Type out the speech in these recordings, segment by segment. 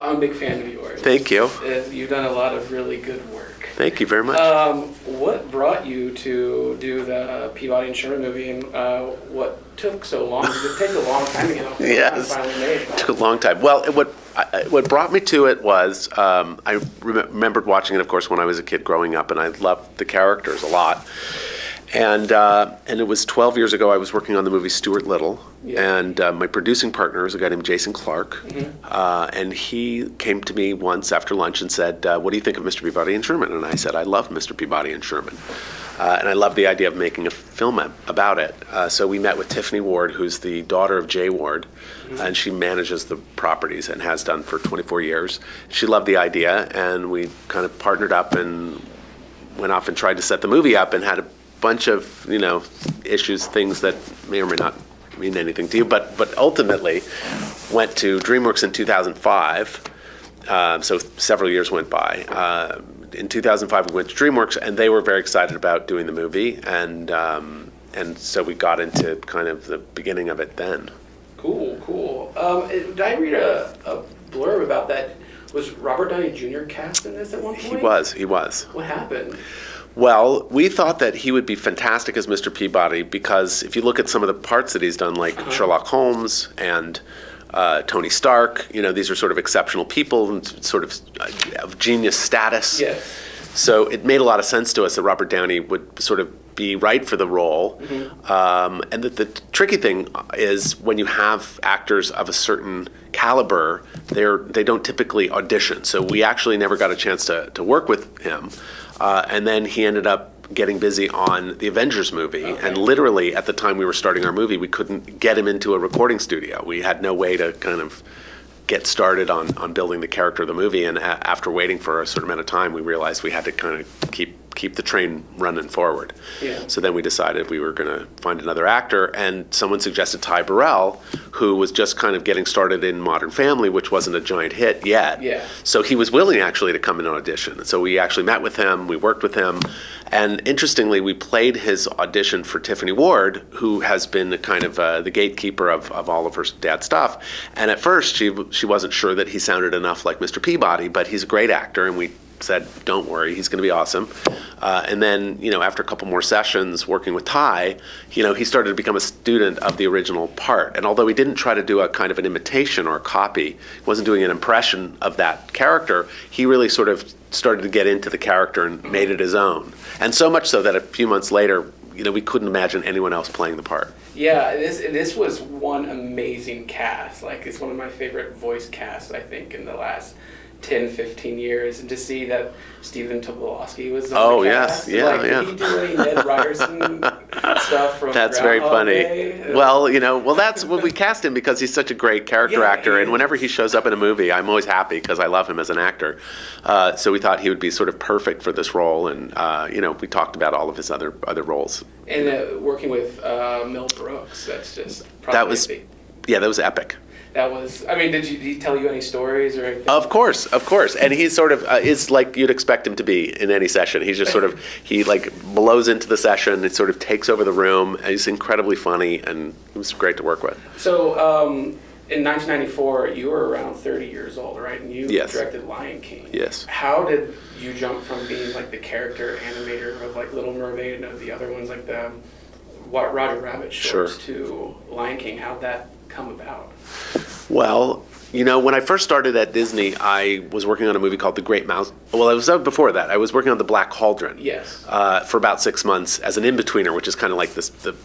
I'm a big fan of yours. Thank you. You've done a lot of really good work. Thank you very much. What brought you to do the Peabody and Sherman movie, and what took so long? Did it take a long time to get off the ground and Yes, finally made? it took a long time. Well, what brought me to it was I remembered watching it, of course, when I was a kid growing up, and I loved the characters a lot. And it was 12 years ago. I was working on the movie Stuart Little, and my producing partner is a guy named Jason Clark, and he came to me once after lunch and said, "What do you think of Mr. Peabody and Sherman?" And I said, "I love Mr. Peabody and Sherman." And I love the idea of making a film about it. So we met with Tiffany Ward, who's the daughter of Jay Ward, and she manages the properties and has done for 24 years. She loved the idea, and we kind of partnered up and went off and tried to set the movie up and had a bunch of, issues, things that may or may not mean anything to you, but ultimately went to DreamWorks in 2005. So several years went by. In 2005, we went to DreamWorks, and they were very excited about doing the movie, and so we got into kind of the beginning of it then. Cool. Did I read a blurb about that? Was Robert Downey Jr. cast in this at one point? He was. What happened? Well, we thought that he would be fantastic as Mr. Peabody because if you look at some of the parts that he's done, like Sherlock Holmes and Tony Stark, these are sort of exceptional people and sort of genius status. Yes. So it made a lot of sense to us that Robert Downey would sort of be right for the role. And that the tricky thing is when you have actors of a certain caliber, they don't typically audition. So we actually never got a chance to work with him. And then he ended up getting busy on the Avengers movie. And literally at the time we were starting our movie, we couldn't get him into a recording studio. We had no way to kind of get started on building the character of the movie. And after waiting for a certain amount of time, we realized we had to kind of keep the train running forward. Yeah. So then we decided we were going to find another actor, and someone suggested Ty Burrell, who was just kind of getting started in Modern Family, which wasn't a giant hit yet. Yeah. So he was willing actually to come in and audition. And so we actually met with him, we worked with him, and interestingly, we played his audition for Tiffany Ward, who has been kind of the gatekeeper of all of her dad's stuff. And at first, she wasn't sure that he sounded enough like Mr. Peabody, but he's a great actor, and we said, don't worry, he's going to be awesome. And then, after a couple more sessions working with Ty, he started to become a student of the original part. And although he didn't try to do a kind of an imitation or a copy, he wasn't doing an impression of that character, he really sort of started to get into the character and made it his own. And so much so that a few months later, we couldn't imagine anyone else playing the part. Yeah, this was one amazing cast. Like, it's one of my favorite voice casts, I think, in the last 10, 15 years, and to see that Stephen Tobolowsky was on the cast. Did he do any Ned Ryerson stuff from That's very funny. Day? Well, that's when we cast him because he's such a great character actor, and whenever he shows up in a movie, I'm always happy because I love him as an actor. So we thought he would be sort of perfect for this role, and we talked about all of his other roles. And working with Mel Brooks, that's just probably that was epic. That was, did he tell you any stories or anything? Of course. And he sort of is like you'd expect him to be in any session. He's just sort of, he like blows into the session, it sort of takes over the room, and he's incredibly funny, and it was great to work with. So, in 1994, you were around 30 years old, right? And you directed Lion King. Yes. How did you jump from being like the character animator of like Little Mermaid and of the other ones like the Roger Rabbit shorts to Lion King? How'd that come about? Well, when I first started at Disney, I was working on a movie called The Great Mouse. Well, I was before that. I was working on The Black Cauldron. Yes. For about 6 months as an in-betweener, which is kind of like the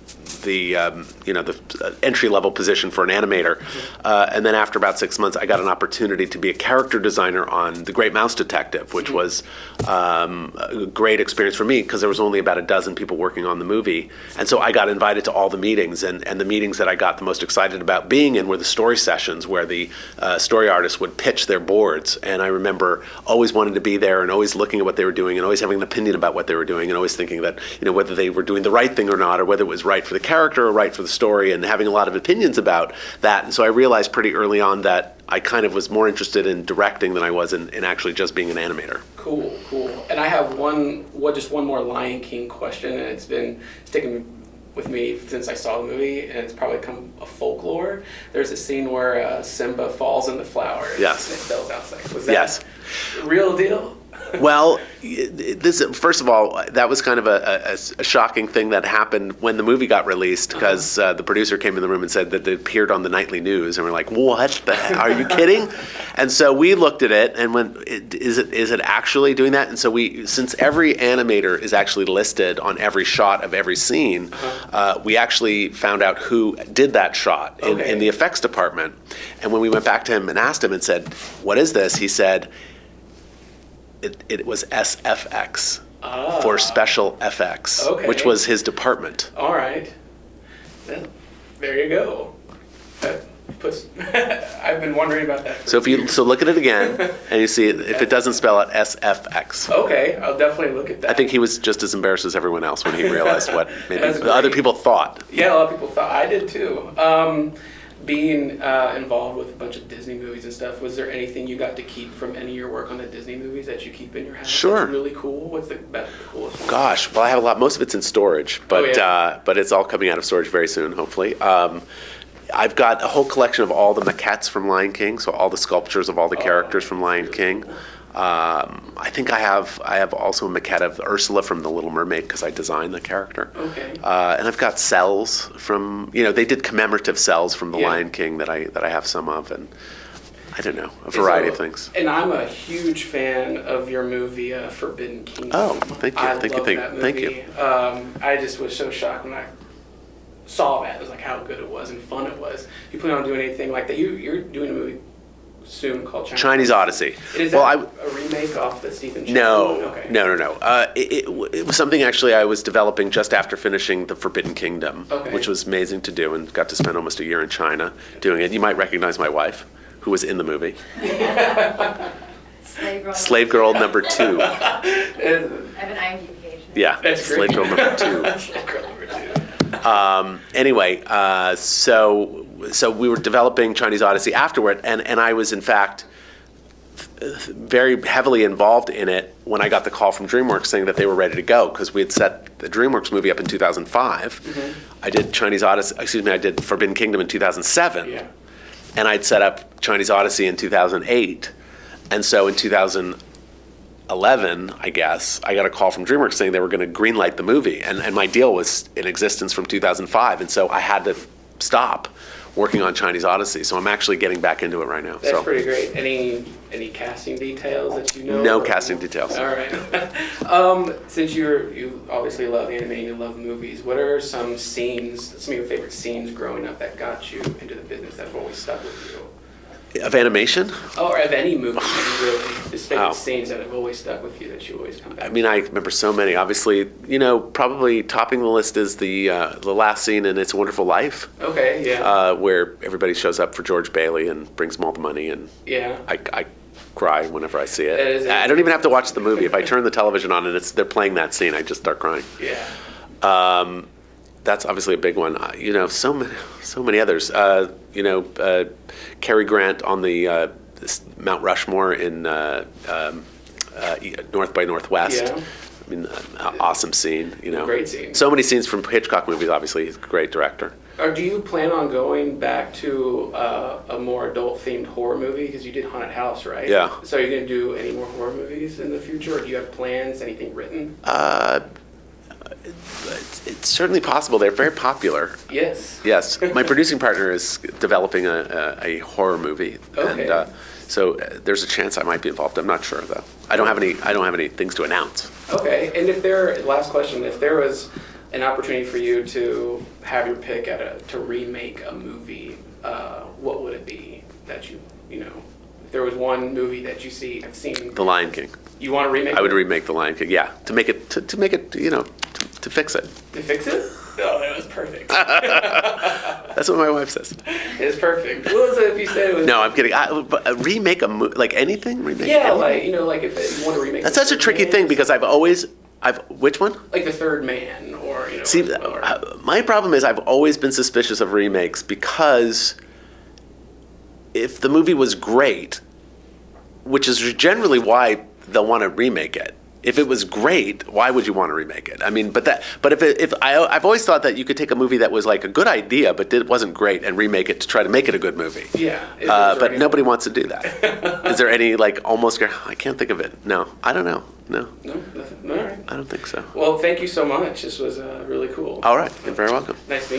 entry-level position for an animator. And then after about 6 months, I got an opportunity to be a character designer on The Great Mouse Detective, which was a great experience for me because there was only about a dozen people working on the movie. And so I got invited to all the meetings, and the meetings that I got the most excited about being in were the story sessions where the story artists would pitch their boards. And I remember always wanting to be there and always looking at what they were doing and always having an opinion about what they were doing and always thinking that, whether they were doing the right thing or not, or whether it was right for the character or right for the story, and having a lot of opinions about that. And so I realized pretty early on that I kind of was more interested in directing than I was in actually just being an animator. Cool. And I have one more Lion King question, and it's taken with me since I saw the movie, and it's probably become a folklore. There's a scene where Simba falls in the flowers. Yes. And it spells outside. Was that Yes. real deal? Well, this first of all, that was kind of a shocking thing that happened when the movie got released, because the producer came in the room and said that it appeared on the nightly news, and we're like, "What the heck? Are you kidding?" And so we looked at it and went, "Is it actually doing that?" And so since every animator is actually listed on every shot of every scene, we actually found out who did that shot in the effects department. And when we went back to him and asked him and said, "What is this?" he said, It was SFX for Special FX, which was his department. All right. Well, there you go. That puts, I've been wondering about that. So look at it again, and you see if it doesn't spell it SFX. Okay, I'll definitely look at that. I think he was just as embarrassed as everyone else when he realized what maybe other people thought. Yeah, a lot of people thought. I did too. Being involved with a bunch of Disney movies and stuff, was there anything you got to keep from any of your work on the Disney movies that you keep in your house? Sure. That's really cool. What's the coolest one? Gosh, well, I have a lot. Most of it's in storage, but but it's all coming out of storage very soon, hopefully. I've got a whole collection of all the maquettes from Lion King, so all the sculptures of all the characters from Lion King. I think I have also a maquette of Ursula from The Little Mermaid, because I designed the character. Okay. And I've got cells from, they did commemorative cells from The Lion King that I have some of, and I don't know, a variety of things. And I'm a huge fan of your movie Forbidden Kingdom. Oh, thank you. I love that movie. Thank you. I just was so shocked when I saw that. It was like how good it was and fun it was. You plan on doing anything like that? You're doing a movie soon called Chinese Odyssey. Is that a remake off the Stephen Chow? No, Okay. no. It was something actually I was developing just after finishing The Forbidden Kingdom, which was amazing to do, and got to spend almost a year in China doing it. You might recognize my wife, who was in the movie. Slave Girl number 2. I have an IMDb page. Yeah, That's Slave great. Girl number 2. Slave Girl number 2. Anyway, so we were developing Chinese Odyssey afterward, and I was in fact very heavily involved in it when I got the call from DreamWorks saying that they were ready to go, because we had set the DreamWorks movie up in 2005. Mm-hmm. I did Forbidden Kingdom in 2007, and I'd set up Chinese Odyssey in 2008, and so in 2011, I guess, I got a call from DreamWorks saying they were going to greenlight the movie, and my deal was in existence from 2005, and so I had to stop working on Chinese Odyssey. So I'm actually getting back into it right now. That's pretty great. Any casting details that you know? No casting details. All right. Since you obviously love animating, you love movies, what are some of your favorite scenes growing up that got you into the business that have always stuck with you? Of animation? Or of any movie, really. Just favorite scenes that have always stuck with you that you always come back to. I mean, I remember so many. Obviously, probably topping the list is the last scene in It's a Wonderful Life. Okay, yeah. Where everybody shows up for George Bailey and brings them all the money, and I cry whenever I see it. I don't even have to watch the movie. If I turn the television on and they're playing that scene, I just start crying. Yeah. That's obviously a big one. So many others. Cary Grant on the Mount Rushmore in North by Northwest. Yeah. I mean, awesome scene. Great scene. So many scenes from Hitchcock movies. Obviously, he's a great director. Or do you plan on going back to a more adult-themed horror movie? Because you did Haunted House, right? Yeah. So are you going to do any more horror movies in the future, or do you have plans, anything written? It's certainly possible. They're very popular. Yes. Yes. My producing partner is developing a horror movie, Okay. and so there's a chance I might be involved. I'm not sure though. I don't have any things to announce. Okay. And last question, if there was an opportunity for you to have your pick to remake a movie, what would it be that if there was one movie that have seen? The Lion King. You want to remake it? I would remake The Lion King, yeah, to make it, to fix it. To fix it? Oh, that was perfect. That's what my wife says. It's perfect. What was it if you said it was... No, I'm kidding. But remake a movie, like anything? Remake Yeah, anything? like if you want to remake... That's such a tricky thing, because which one? Like The Third Man, or, See, my problem is I've always been suspicious of remakes, because if the movie was great, which is generally why they'll want to remake it, if it was great, why would you want to remake it? I mean, I've always thought that you could take a movie that was like a good idea, but wasn't great, and remake it to try to make it a good movie. Yeah. But nobody wants to do that. Is there any like almost? I can't think of it. No, I don't know. No. No, nothing. All right. I don't think so. Well, thank you so much. This was really cool. All right, you're very welcome. Nice meeting you.